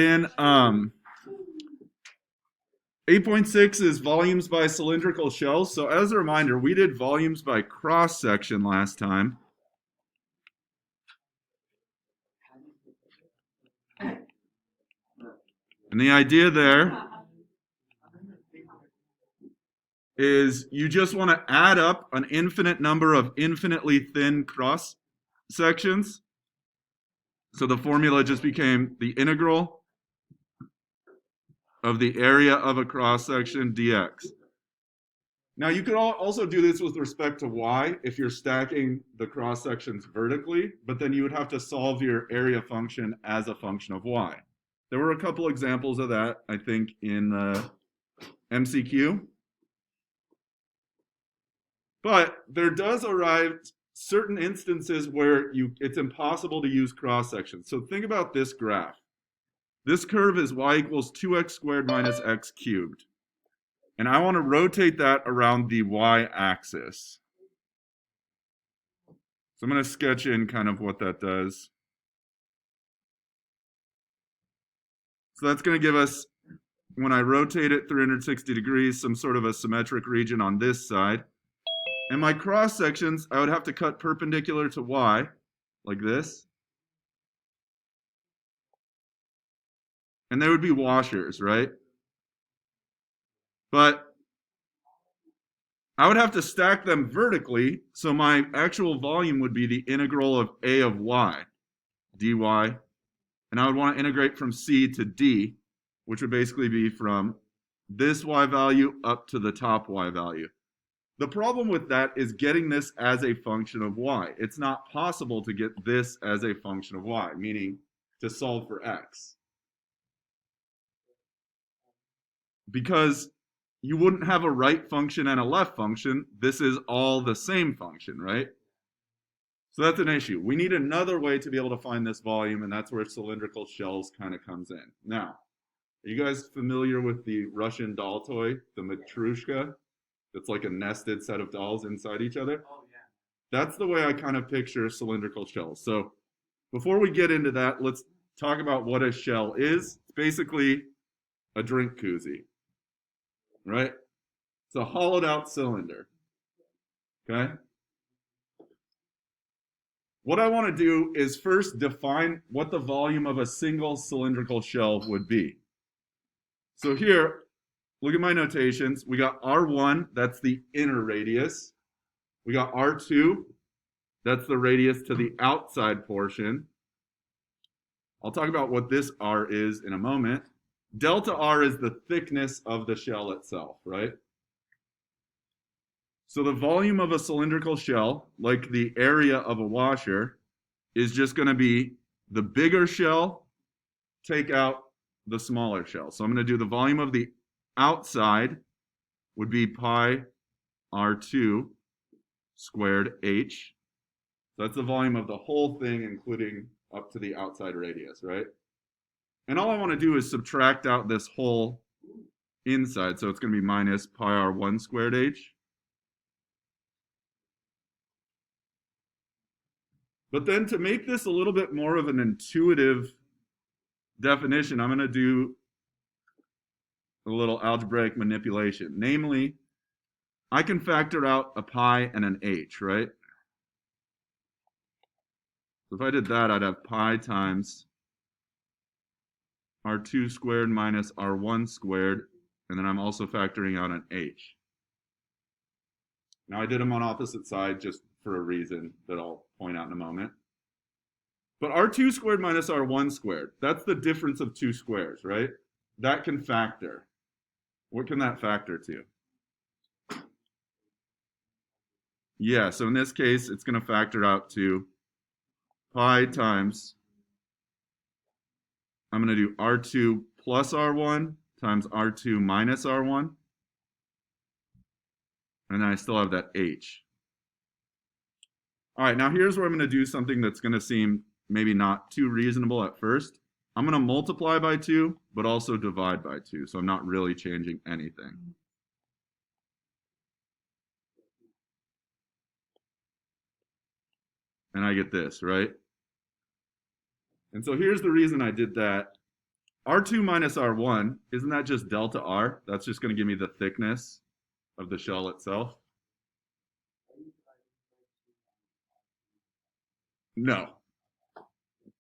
in 8.6 is volumes by cylindrical shells. So as a reminder, we did volumes by cross section last time. And the idea there is you just want to add up an infinite number of infinitely thin cross sections. So the formula just became the integral of the area of a cross section dx. Now you could also do this with respect to y if you're stacking the cross sections vertically, but then you would have to solve your area function as a function of y. There were a couple examples of that, I think, in the MCQ. But there does arrive certain instances where it's impossible to use cross sections. So think about this graph. This curve is y equals 2x squared minus x cubed. And I want to rotate that around the y-axis. So I'm going to sketch in kind of what that does. So that's going to give us, when I rotate it 360 degrees, some sort of a symmetric region on this side. And my cross sections, I would have to cut perpendicular to y, like this. And they would be washers, right? But I would have to stack them vertically, so my actual volume would be the integral of a of y, dy. And I would want to integrate from c to d, which would basically be from this y value up to the top y value. The problem with that is getting this as a function of y. It's not possible to get this as a function of y, meaning to solve for x. Because you wouldn't have a right function and a left function. This is all the same function, right? So that's an issue. We need another way to be able to find this volume, and that's where cylindrical shells kind of comes in. Now, are you guys familiar with the Russian doll toy, the Matryoshka? It's like a nested set of dolls inside each other. Oh, yeah. That's the way I kind of picture cylindrical shells. So before we get into that, let's talk about what a shell is. It's basically a drink koozie, right? It's a hollowed out cylinder, okay? What I want to do is first define what the volume of a single cylindrical shell would be. So here, look at my notations. We got R1, that's the inner radius. We got R2, that's the radius to the outside portion. I'll talk about what this R is in a moment. Delta R is the thickness of the shell itself, right? So the volume of a cylindrical shell, like the area of a washer, is just going to be the bigger shell, take out the smaller shell. So I'm going to do the volume of the outside would be pi R2 squared H. So that's the volume of the whole thing, including up to the outside radius, right? And all I want to do is subtract out this whole inside. So it's going to be minus pi R1 squared H. But then to make this a little bit more of an intuitive definition, I'm going to do a little algebraic manipulation. Namely, I can factor out a pi and an h, right? So if I did that, I'd have pi times R2 squared minus R1 squared, and then I'm also factoring out an h. Now I did them on opposite sides just for a reason that I'll point out in a moment. But R2 squared minus R1 squared, that's the difference of two squares, right? That can factor. What can that factor to? Yeah, so in this case, it's going to factor out to pi times, I'm going to do R2 plus R1 times R2 minus R1. And then I still have that H. All right, now here's where I'm going to do something that's going to seem maybe not too reasonable at first. I'm going to multiply by 2, but also divide by 2, so I'm not really changing anything. And I get this, right? And so here's the reason I did that. R2 minus R1, isn't that just delta R? That's just going to give me the thickness of the shell itself. No,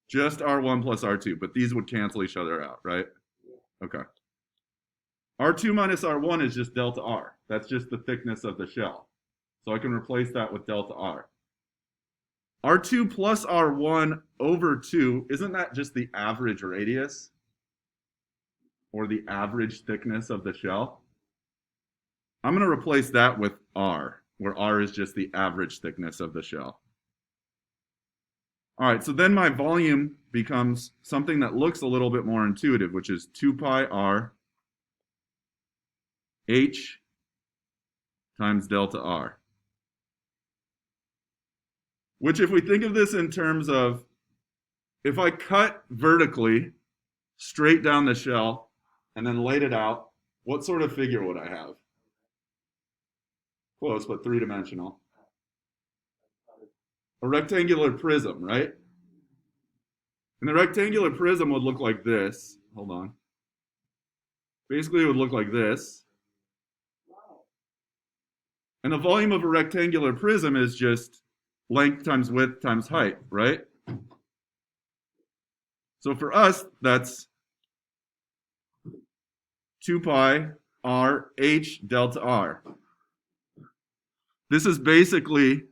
just R1 plus R2, but these would cancel each other out, right? Okay. R2 minus R1 is just delta R. That's just the thickness of the shell. So I can replace that with delta R. R2 plus R1 over 2, isn't that just the average radius? Or the average thickness of the shell? I'm going to replace that with R, where R is just the average thickness of the shell. All right, so then my volume becomes something that looks a little bit more intuitive, which is 2 pi R H times delta R. Which, if we think of this in terms of, if I cut vertically straight down the shell and then laid it out, what sort of figure would I have? Close, but three-dimensional. A rectangular prism, right? And the rectangular prism would look like this. Hold on. Basically, it would look like this. And the volume of a rectangular prism is just length times width times height, right? So for us, that's 2 pi R H delta R. This is basically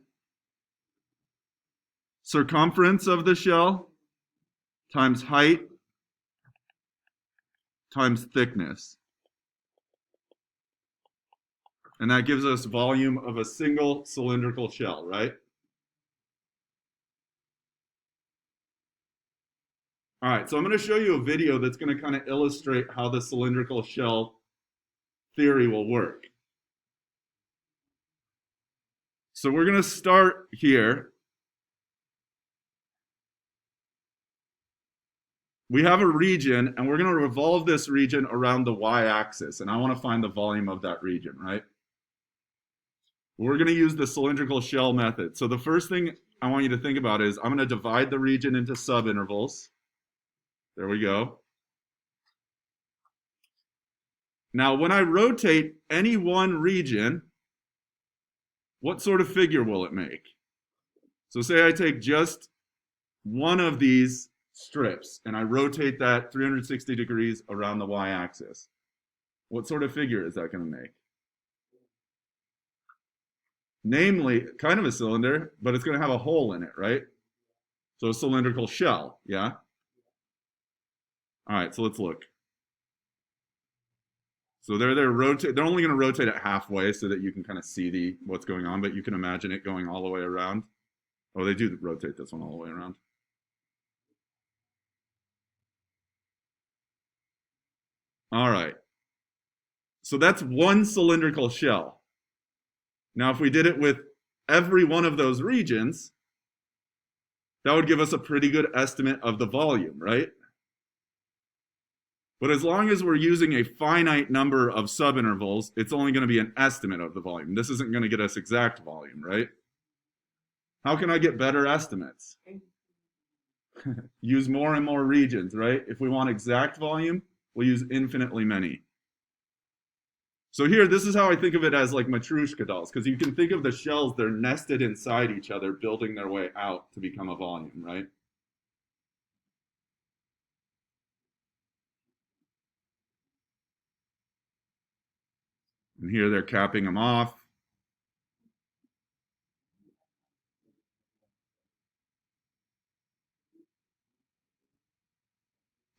circumference of the shell times height times thickness. And that gives us volume of a single cylindrical shell, right? All right, so I'm going to show you a video that's going to kind of illustrate how the cylindrical shell theory will work. So we're going to start here. We have a region, and we're going to revolve this region around the y-axis, and I want to find the volume of that region, right? We're going to use the cylindrical shell method. So the first thing I want you to think about is I'm going to divide the region into subintervals. There we go. Now, when I rotate any one region, what sort of figure will it make? So say I take just one of these strips and I rotate that 360 degrees around the y-axis. What sort of figure is that going to make? Namely, kind of a cylinder, but it's going to have a hole in it, right? So a cylindrical shell, yeah? All right, so let's look. So they're only going to rotate it halfway so that you can kind of see what's going on, but you can imagine it going all the way around. Oh, they do rotate this one all the way around. All right. So that's one cylindrical shell. Now, if we did it with every one of those regions, that would give us a pretty good estimate of the volume, right? But as long as we're using a finite number of subintervals, it's only going to be an estimate of the volume. This isn't going to get us exact volume, right? How can I get better estimates? Use more and more regions, right? If we want exact volume, we'll use infinitely many. So here, this is how I think of it as like Matryoshka dolls, because you can think of the shells, they're nested inside each other, building their way out to become a volume, right? And here they're capping them off.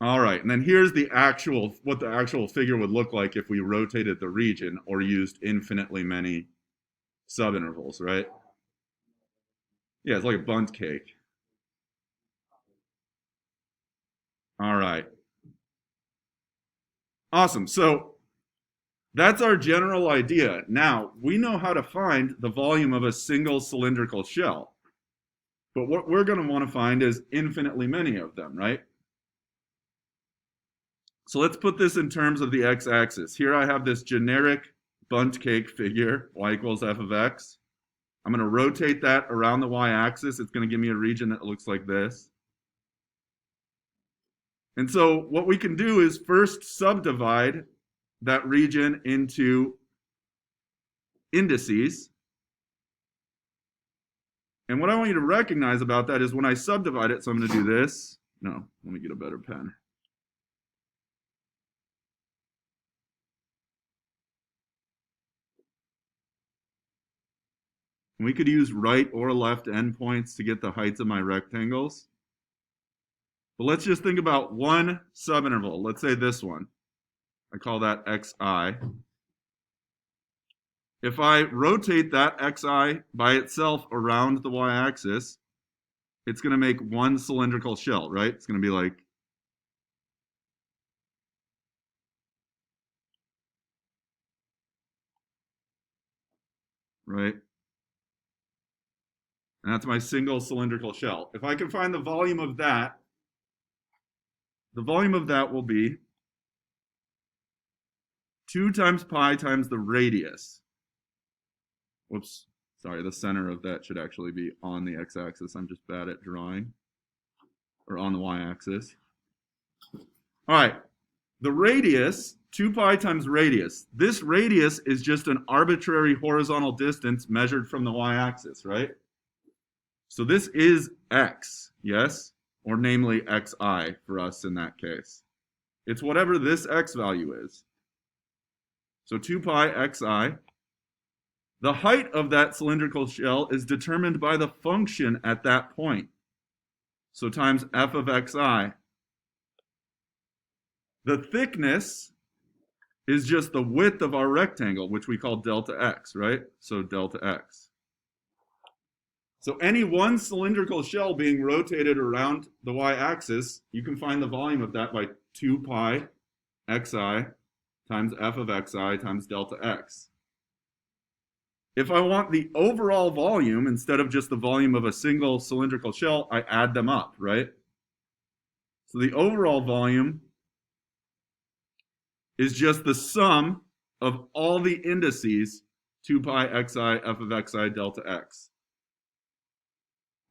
All right, and then here's what the actual figure would look like if we rotated the region or used infinitely many subintervals, right? Yeah, it's like a bundt cake. All right. Awesome. So that's our general idea. Now, we know how to find the volume of a single cylindrical shell. But what we're going to want to find is infinitely many of them, right? So let's put this in terms of the x-axis. Here I have this generic bundt cake figure, y equals f of x. I'm going to rotate that around the y-axis. It's going to give me a region that looks like this. And so what we can do is first subdivide that region into indices. And what I want you to recognize about that is when I subdivide it, so I'm going to do this. No, let me get a better pen. We could use right or left endpoints to get the heights of my rectangles. But let's just think about one subinterval. Let's say this one. I call that xi. If I rotate that xi by itself around the y-axis, it's going to make one cylindrical shell, right? It's going to be like right? And that's my single cylindrical shell. If I can find the volume of that will be 2 times pi times the radius. Whoops, sorry, the center of that should actually be on the x-axis. I'm just bad at drawing. Or on the y-axis. All right, the radius, 2 pi times radius. This radius is just an arbitrary horizontal distance measured from the y-axis, right? So this is x, yes? Or namely xi for us in that case. It's whatever this x value is. So 2 pi xi. The height of that cylindrical shell is determined by the function at that point. So times f of xi. The thickness is just the width of our rectangle, which we call delta x, right? So delta x. So any one cylindrical shell being rotated around the y-axis, you can find the volume of that by 2 pi xi times f of xi times delta x. If I want the overall volume, instead of just the volume of a single cylindrical shell, I add them up, right? So the overall volume is just the sum of all the indices, 2 pi xi f of xi delta x.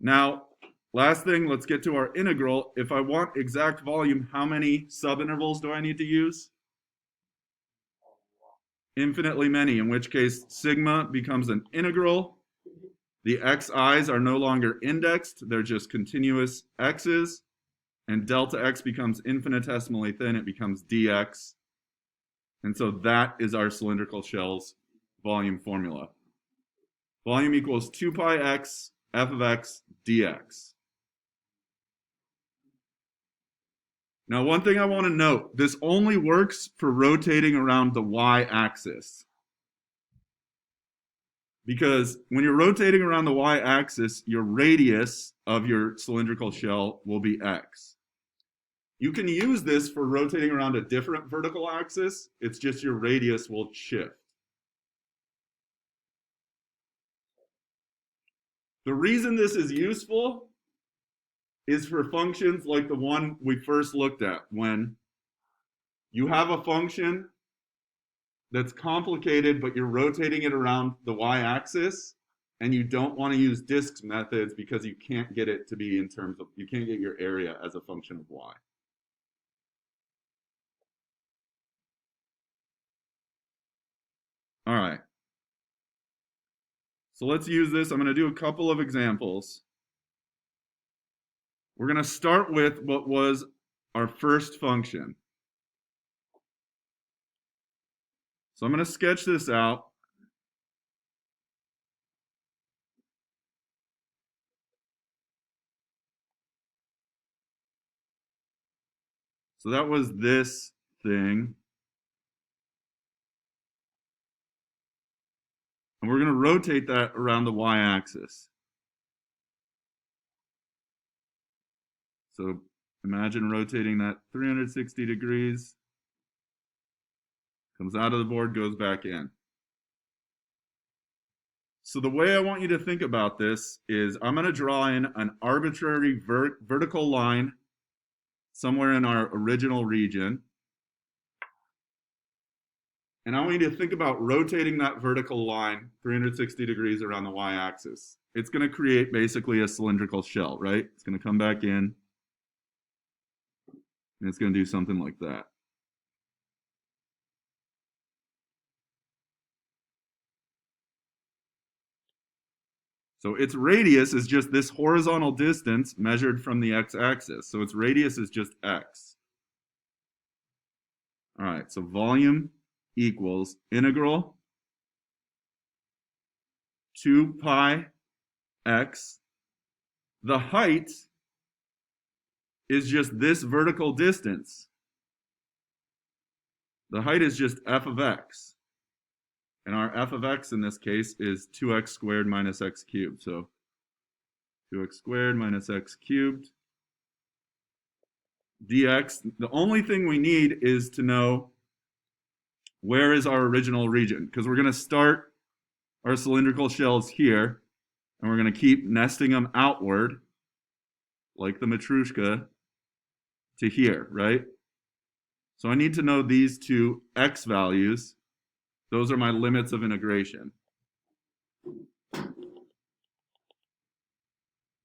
Now, last thing, let's get to our integral. If I want exact volume, how many subintervals do I need to use? Infinitely many, in which case sigma becomes an integral. The xi's are no longer indexed, they're just continuous x's. And delta x becomes infinitesimally thin, it becomes dx. And so that is our cylindrical shell's volume formula. Volume equals 2 pi x f of x dx. Now, one thing I want to note, this only works for rotating around the y-axis. Because when you're rotating around the y-axis, your radius of your cylindrical shell will be x. You can use this for rotating around a different vertical axis, it's just your radius will shift. The reason this is useful is for functions like the one we first looked at, when you have a function that's complicated, but you're rotating it around the y-axis, and you don't want to use disk methods because you can't get it to be in terms of, you can't get your area as a function of y. All right. So let's use this. I'm going to do a couple of examples. We're going to start with what was our first function. So I'm going to sketch this out. So that was this thing. And we're going to rotate that around the y-axis. So imagine rotating that 360 degrees. Comes out of the board, goes back in. So the way I want you to think about this is I'm going to draw in an arbitrary vertical line somewhere in our original region. And I want you to think about rotating that vertical line 360 degrees around the y-axis. It's going to create basically a cylindrical shell, right? It's going to come back in. And it's going to do something like that. So its radius is just this horizontal distance measured from the x-axis. So its radius is just x. All right, so volume equals integral 2 pi x. The height is just this vertical distance. The height is just f of x. And our f of x in this case is 2x squared minus x cubed. So 2x squared minus x cubed dx. The only thing we need is to know where is our original region, because we're going to start our cylindrical shells here, and we're going to keep nesting them outward, like the matryoshka, to here, right? So I need to know these two x values. Those are my limits of integration.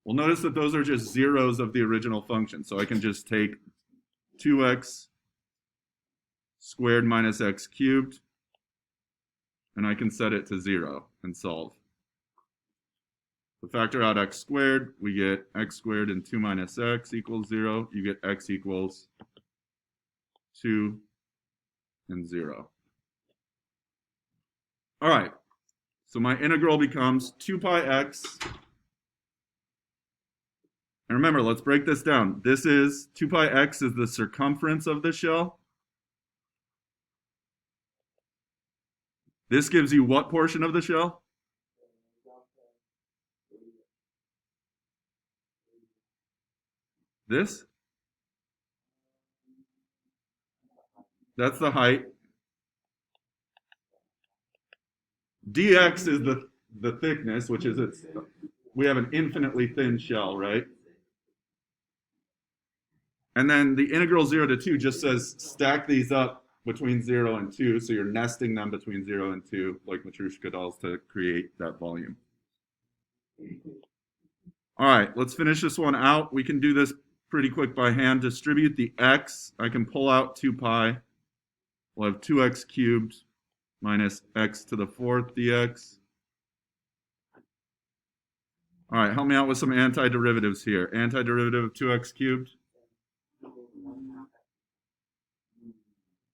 Well, notice that those are just zeros of the original function. So I can just take 2x squared minus x cubed, and I can set it to 0 and solve. So factor out x squared, we get x squared and 2 minus x equals 0. You get x equals 2 and 0. All right, so my integral becomes 2 pi x. And remember, let's break this down. This is 2 pi x is the circumference of the shell. This gives you what portion of the shell? This? That's the height. dx is the thickness, which is we have an infinitely thin shell, right? And then the integral 0 to 2 just says stack these up between 0 and 2, so you're nesting them between 0 and 2, like matryoshka dolls, to create that volume. All right, let's finish this one out. We can do this pretty quick by hand. Distribute the x. I can pull out 2 pi. We'll have 2x cubed minus x to the 4th dx. All right, help me out with some antiderivatives here. Antiderivative of 2x cubed.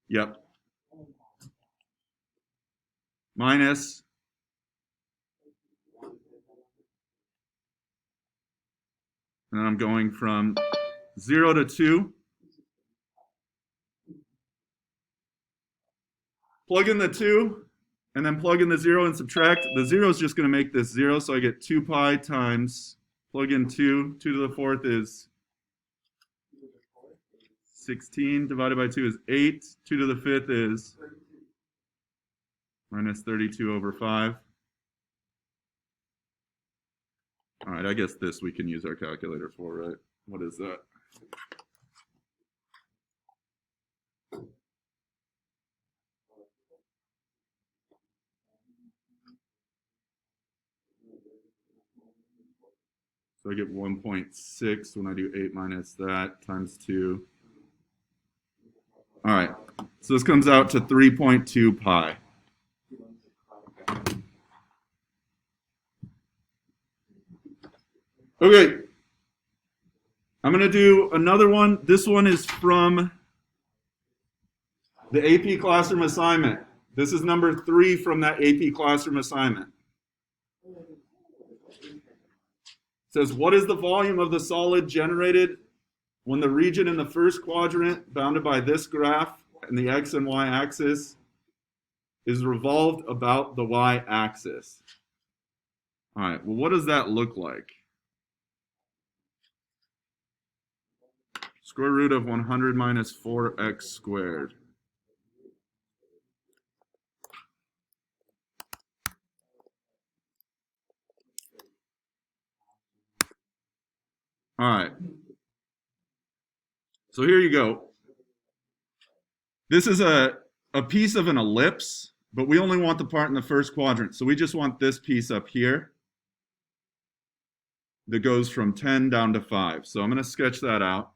Yep. Minus and then I'm going from 0 to 2. Plug in the 2, and then plug in the 0 and subtract. The 0 is just going to make this 0, so I get 2 pi times, plug in 2. 2 to the 4th is 16, divided by 2 is 8. 2 to the 5th is minus 32 over 5. All right, I guess this we can use our calculator for, right? What is that? So I get 1.6 when I do 8 minus that times 2. All right, so this comes out to 3.2 pi. Okay, I'm going to do another one. This one is from the AP Classroom assignment. This is number 3 from that AP Classroom assignment. It says, what is the volume of the solid generated when the region in the first quadrant, bounded by this graph and the x and y axis, is revolved about the y axis? All right, well, what does that look like? Square root of 100 minus 4x squared. All right. So here you go. This is a piece of an ellipse, but we only want the part in the first quadrant. So we just want this piece up here that goes from 10 down to 5. So I'm going to sketch that out.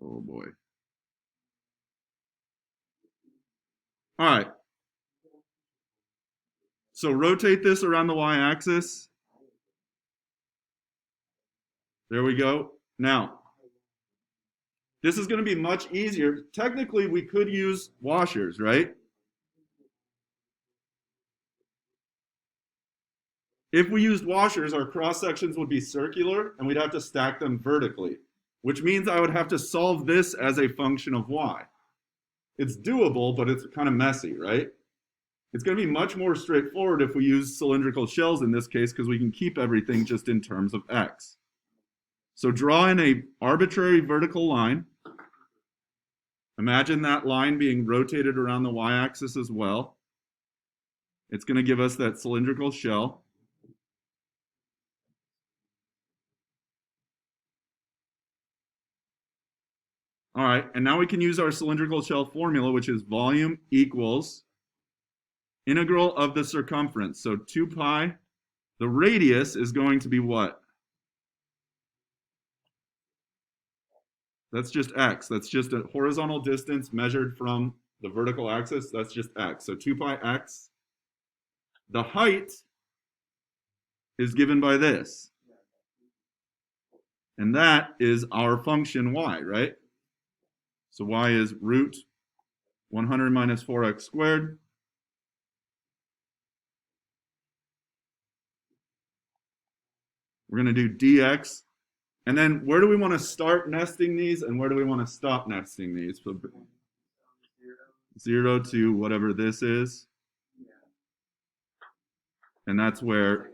Oh boy. All right. So rotate this around the y-axis. There we go. Now, this is going to be much easier. Technically, we could use washers, right? If we used washers, our cross sections would be circular and we'd have to stack them vertically, which means I would have to solve this as a function of y. It's doable, but it's kind of messy, right? It's going to be much more straightforward if we use cylindrical shells in this case because we can keep everything just in terms of x. So draw in an arbitrary vertical line. Imagine that line being rotated around the y-axis as well. It's going to give us that cylindrical shell. All right, and now we can use our cylindrical shell formula, which is volume equals integral of the circumference. So 2 pi, the radius is going to be what? That's just x. That's just a horizontal distance measured from the vertical axis. That's just x. So 2 pi x. The height is given by this. And that is our function y, right? So y is root 100 minus 4x squared. We're going to do dx. And then where do we want to start nesting these and where do we want to stop nesting these? So 0 to whatever this is. And that's where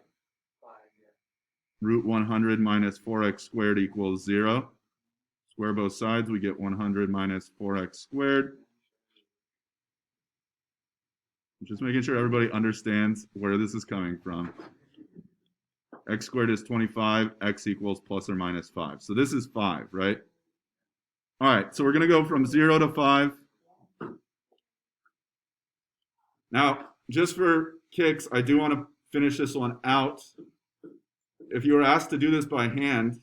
root 100 minus 4x squared equals 0. Square both sides, we get 100 minus 4x squared. Just making sure everybody understands where this is coming from. X squared is 25, x equals plus or minus 5. So this is 5, right? All right, so we're going to go from 0 to 5. Now, just for kicks, I do want to finish this one out. If you were asked to do this by hand,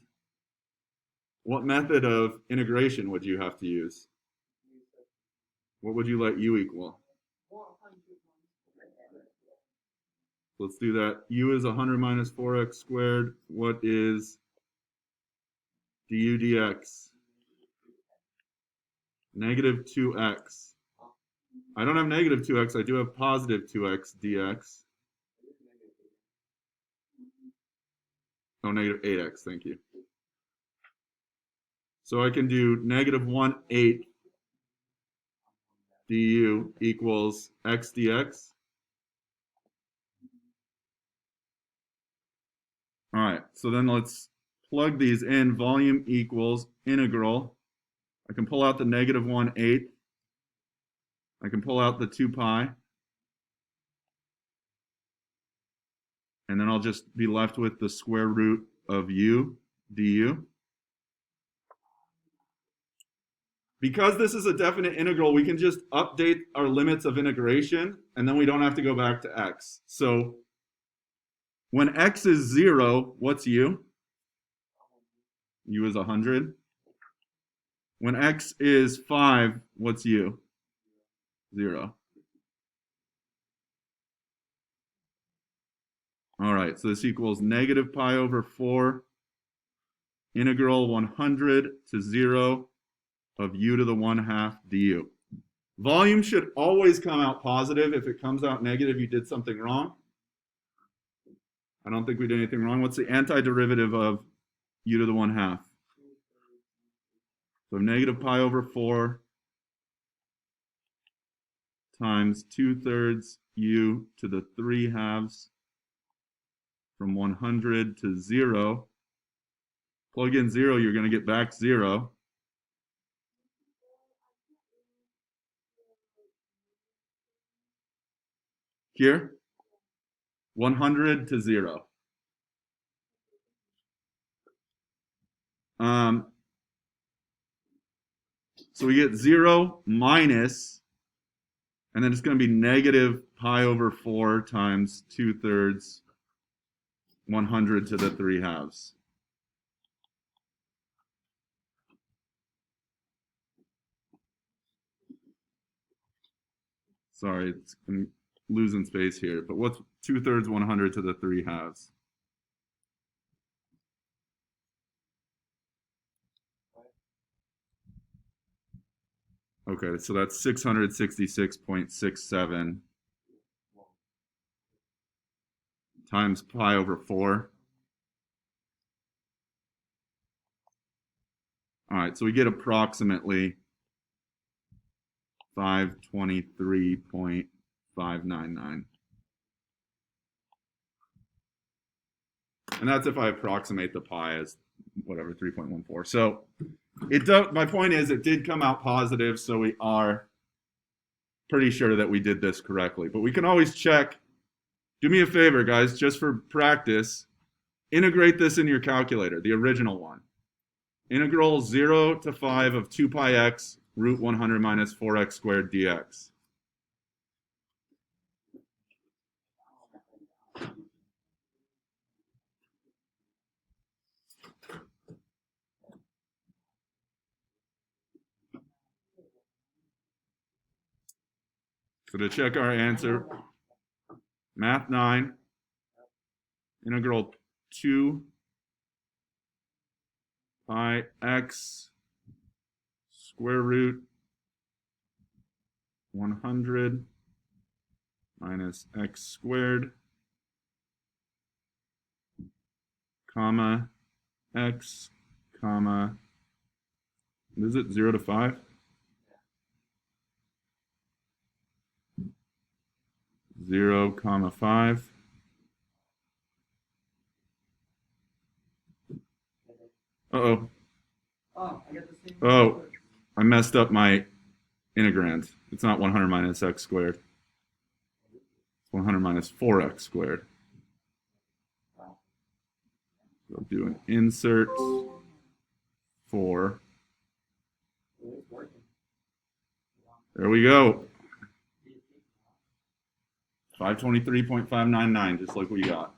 what method of integration would you have to use? What would you let u equal? Let's do that. U is 100 minus 4x squared. What is du dx? Negative 2x. I don't have negative 2x. I do have positive 2x dx. Oh, negative 8x. Thank you. So I can do negative 1/8 du equals x dx. All right, so then let's plug these in. Volume equals integral. I can pull out the negative 1/8. I can pull out the 2 pi. And then I'll just be left with the square root of u du. Because this is a definite integral, we can just update our limits of integration, and then we don't have to go back to x. So when x is 0, what's u? U is 100. When x is 5, what's u? 0. All right, so this equals negative pi over 4 integral 100 to 0 of u to the 1/2 du. Volume should always come out positive. If it comes out negative, you did something wrong. I don't think we did anything wrong. What's the antiderivative of u to the 1/2? So negative pi over 4 times 2/3 u to the 3/2 from 100 to 0. Plug in 0, you're going to get back 0. Here, 100 to 0. So we get 0 minus, and then it's going to be negative pi over 4 times 2/3 100 to the 3/2. Sorry, I'm losing space here. But what's 2/3 100 to the 3/2? Okay, so that's 666.67 times pi over 4. All right, so we get approximately 523.599. And that's if I approximate the pi as whatever, 3.14. So it does, my point is it did come out positive, so we are pretty sure that we did this correctly. But we can always check. Do me a favor, guys, just for practice, integrate this in your calculator, the original one. Integral 0 to 5 of 2 pi x root 100 minus 4x squared dx. So to check our answer, Math 9, integral 2 pi x square root 100 minus x squared, comma, x, comma, what is it, 0 to 5? 0, comma 5. Uh-oh. Oh, I messed up my integrand. It's not 100 minus x squared. It's 100 minus 4x squared. So do an insert 4. There we go. 523.599, just like we got.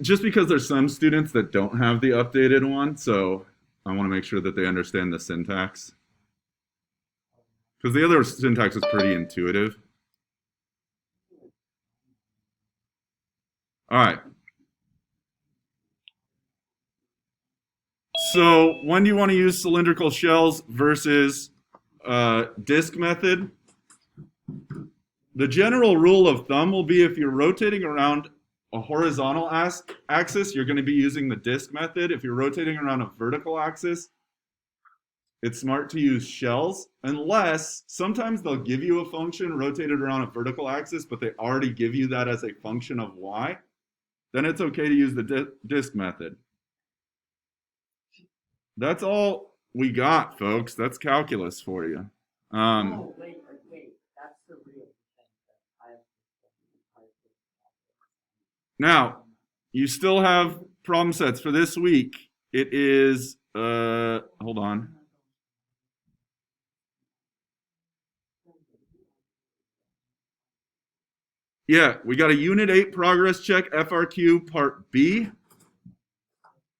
Just because there's some students that don't have the updated one, so I want to make sure that they understand the syntax. Because the other syntax is pretty intuitive. All right. So when do you want to use cylindrical shells versus disk method? The general rule of thumb will be if you're rotating around a horizontal axis, you're going to be using the disk method. If you're rotating around a vertical axis, it's smart to use shells, unless sometimes they'll give you a function rotated around a vertical axis, but they already give you that as a function of y. Then it's okay to use the disk method. That's all we got, folks. That's calculus for you. Oh, wait. That's the real thing that I have. Now, you still have problem sets for this week. It is, hold on. Yeah, we got a Unit 8 progress check, FRQ Part B,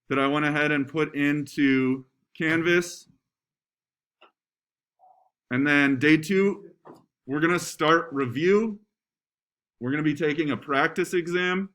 that I went ahead and put into Canvas. And then day 2, we're going to start review. We're going to be taking a practice exam.